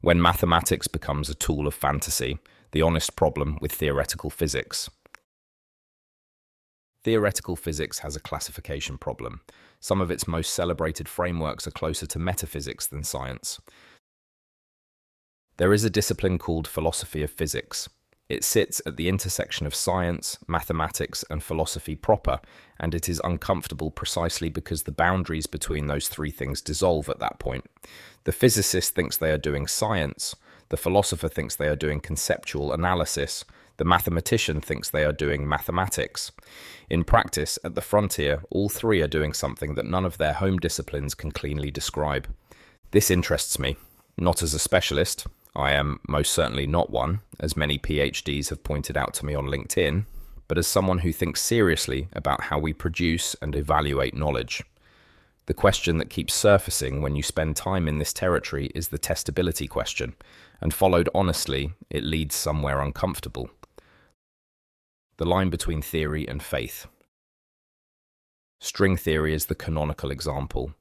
When mathematics becomes a tool of fantasy, the honest problem with theoretical physics. Theoretical physics has a classification problem. Some of its most celebrated frameworks are closer to metaphysics than science. There is a discipline called philosophy of physics. It sits at the intersection of science, mathematics, and philosophy proper, and it is uncomfortable precisely because the boundaries between those three things dissolve at that point. The physicist thinks they are doing science, the philosopher thinks they are doing conceptual analysis, the mathematician thinks they are doing mathematics. In practice, at the frontier, all three are doing something that none of their home disciplines can cleanly describe. This interests me, not as a specialist. I am most certainly not one, as many PhDs have pointed out to me on LinkedIn, but as someone who thinks seriously about how we produce and evaluate knowledge. The question that keeps surfacing when you spend time in this territory is the testability question, and followed honestly, it leads somewhere uncomfortable. The line between theory and faith. String theory is the canonical example.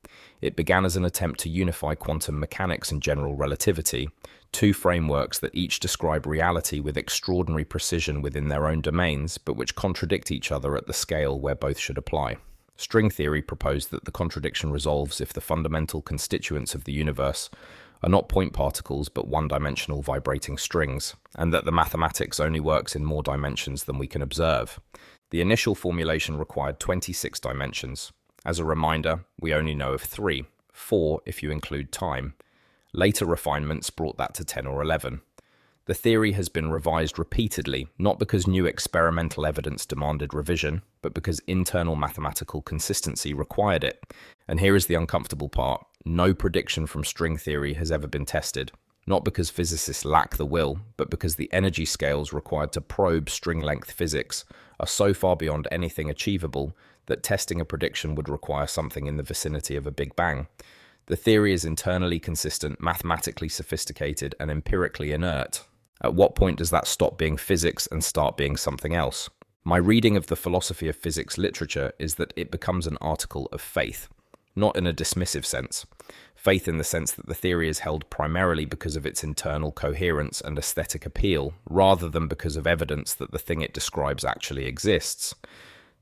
It began as an attempt to unify quantum mechanics and general relativity, two frameworks that each describe reality with extraordinary precision within their own domains, but which contradict each other at the scale where both should apply. String theory proposed that the contradiction resolves if the fundamental constituents of the universe are not point particles but one-dimensional vibrating strings, and that the mathematics only works in more dimensions than we can observe. The initial formulation required 26 dimensions. As a reminder, we only know of 3, 4 if you include time. Later refinements brought that to 10 or 11. The theory has been revised repeatedly, not because new experimental evidence demanded revision, but because internal mathematical consistency required it. And here is the uncomfortable part. No prediction from string theory has ever been tested. Not because physicists lack the will, but because the energy scales required to probe string-length physics are so far beyond anything achievable that testing a prediction would require something in the vicinity of a Big Bang. The theory is internally consistent, mathematically sophisticated, and empirically inert. At what point does that stop being physics and start being something else? My reading of the philosophy of physics literature is that it becomes an article of faith, not in a dismissive sense. Faith in the sense that the theory is held primarily because of its internal coherence and aesthetic appeal, rather than because of evidence that the thing it describes actually exists.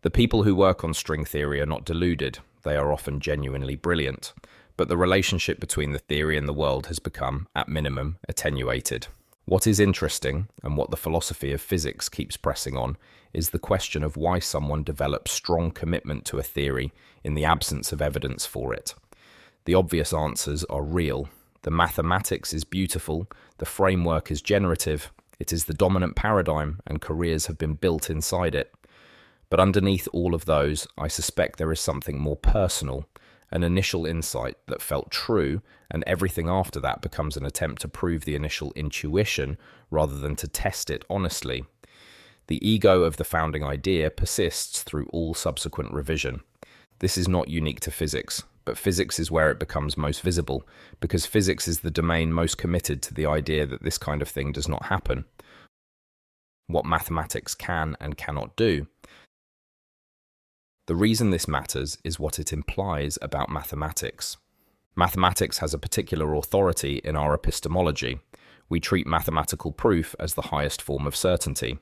The people who work on string theory are not deluded, they are often genuinely brilliant, but the relationship between the theory and the world has become, at minimum, attenuated. What is interesting, and what the philosophy of physics keeps pressing on, is the question of why someone develops strong commitment to a theory in the absence of evidence for it. The obvious answers are real. The mathematics is beautiful, the framework is generative, it is the dominant paradigm, and careers have been built inside it. But underneath all of those, I suspect there is something more personal, an initial insight that felt true, and everything after that becomes an attempt to prove the initial intuition rather than to test it honestly. The ego of the founding idea persists through all subsequent revision. This is not unique to physics, but physics is where it becomes most visible, because physics is the domain most committed to the idea that this kind of thing does not happen. What mathematics can and cannot do. The reason this matters is what it implies about mathematics. Mathematics has a particular authority in our epistemology. We treat mathematical proof as the highest form of certainty,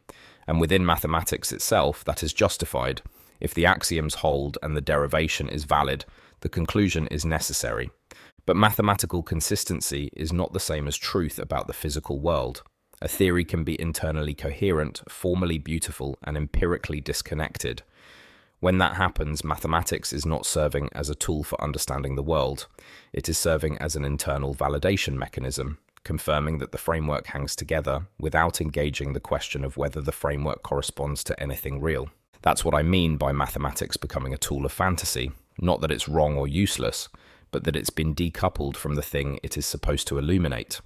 and within mathematics itself, that is justified. If the axioms hold and the derivation is valid, the conclusion is necessary. But mathematical consistency is not the same as truth about the physical world. A theory can be internally coherent, formally beautiful, and empirically disconnected. When that happens, mathematics is not serving as a tool for understanding the world. It is serving as an internal validation mechanism, confirming that the framework hangs together without engaging the question of whether the framework corresponds to anything real. That's what I mean by mathematics becoming a tool of fantasy. Not that it's wrong or useless, but that it's been decoupled from the thing it is supposed to illuminate.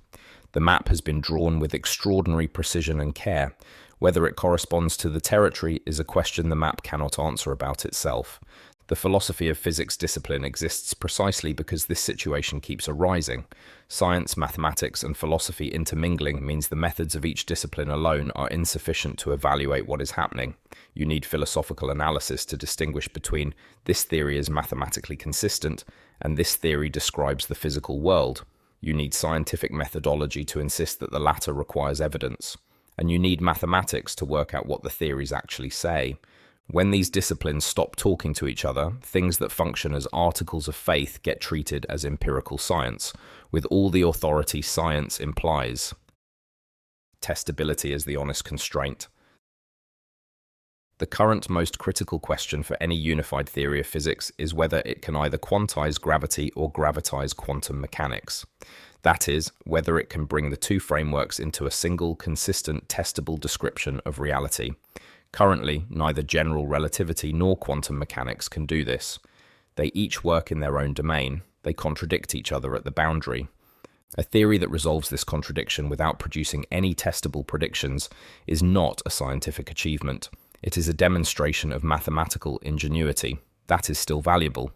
The map has been drawn with extraordinary precision and care. Whether it corresponds to the territory is a question the map cannot answer about itself. The philosophy of physics discipline exists precisely because this situation keeps arising. Science, mathematics, and philosophy intermingling means the methods of each discipline alone are insufficient to evaluate what is happening. You need philosophical analysis to distinguish between this theory is mathematically consistent and this theory describes the physical world. You need scientific methodology to insist that the latter requires evidence. And you need mathematics to work out what the theories actually say. When these disciplines stop talking to each other, things that function as articles of faith get treated as empirical science, with all the authority science implies. Testability is the honest constraint. The current most critical question for any unified theory of physics is whether it can either quantize gravity or gravitize quantum mechanics. That is, whether it can bring the two frameworks into a single, consistent, testable description of reality. Currently, neither general relativity nor quantum mechanics can do this. They each work in their own domain. They contradict each other at the boundary. A theory that resolves this contradiction without producing any testable predictions is not a scientific achievement. It is a demonstration of mathematical ingenuity. That is still valuable,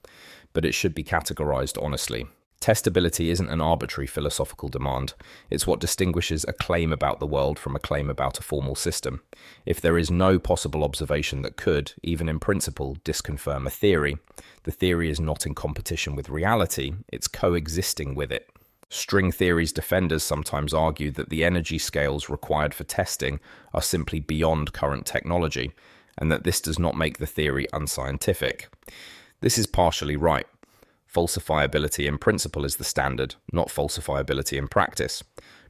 but it should be categorized honestly. Testability isn't an arbitrary philosophical demand. It's what distinguishes a claim about the world from a claim about a formal system. If there is no possible observation that could, even in principle, disconfirm a theory, the theory is not in competition with reality, it's coexisting with it. String theory's defenders sometimes argue that the energy scales required for testing are simply beyond current technology, and that this does not make the theory unscientific. This is partially right. Falsifiability in principle is the standard, not falsifiability in practice.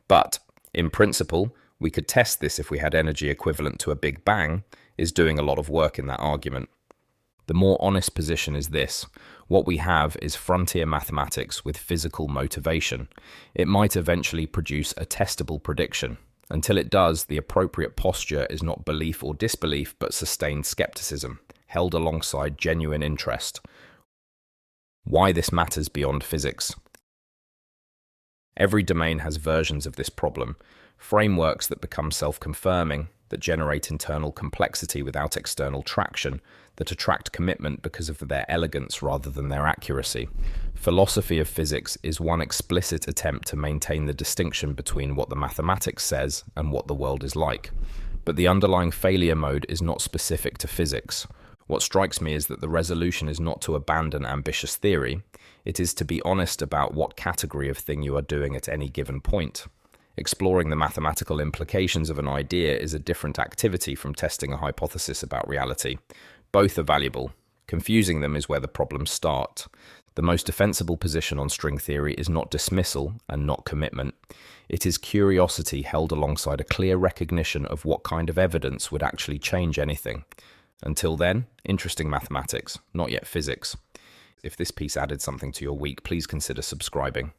But, in principle, we could test this if we had energy equivalent to a Big Bang, is doing a lot of work in that argument. The more honest position is this. What we have is frontier mathematics with physical motivation. It might eventually produce a testable prediction. Until it does, the appropriate posture is not belief or disbelief, but sustained skepticism, held alongside genuine interest. Why this matters beyond physics. Every domain has versions of this problem, frameworks that become self-confirming, that generate internal complexity without external traction, that attract commitment because of their elegance rather than their accuracy. Philosophy of physics is one explicit attempt to maintain the distinction between what the mathematics says and what the world is like. But the underlying failure mode is not specific to physics. What strikes me is that the resolution is not to abandon ambitious theory, it is to be honest about what category of thing you are doing at any given point. Exploring the mathematical implications of an idea is a different activity from testing a hypothesis about reality. Both are valuable. Confusing them is where the problems start. The most defensible position on string theory is not dismissal and not commitment. It is curiosity held alongside a clear recognition of what kind of evidence would actually change anything. Until then, interesting mathematics, not yet physics. If this piece added something to your week, please consider subscribing.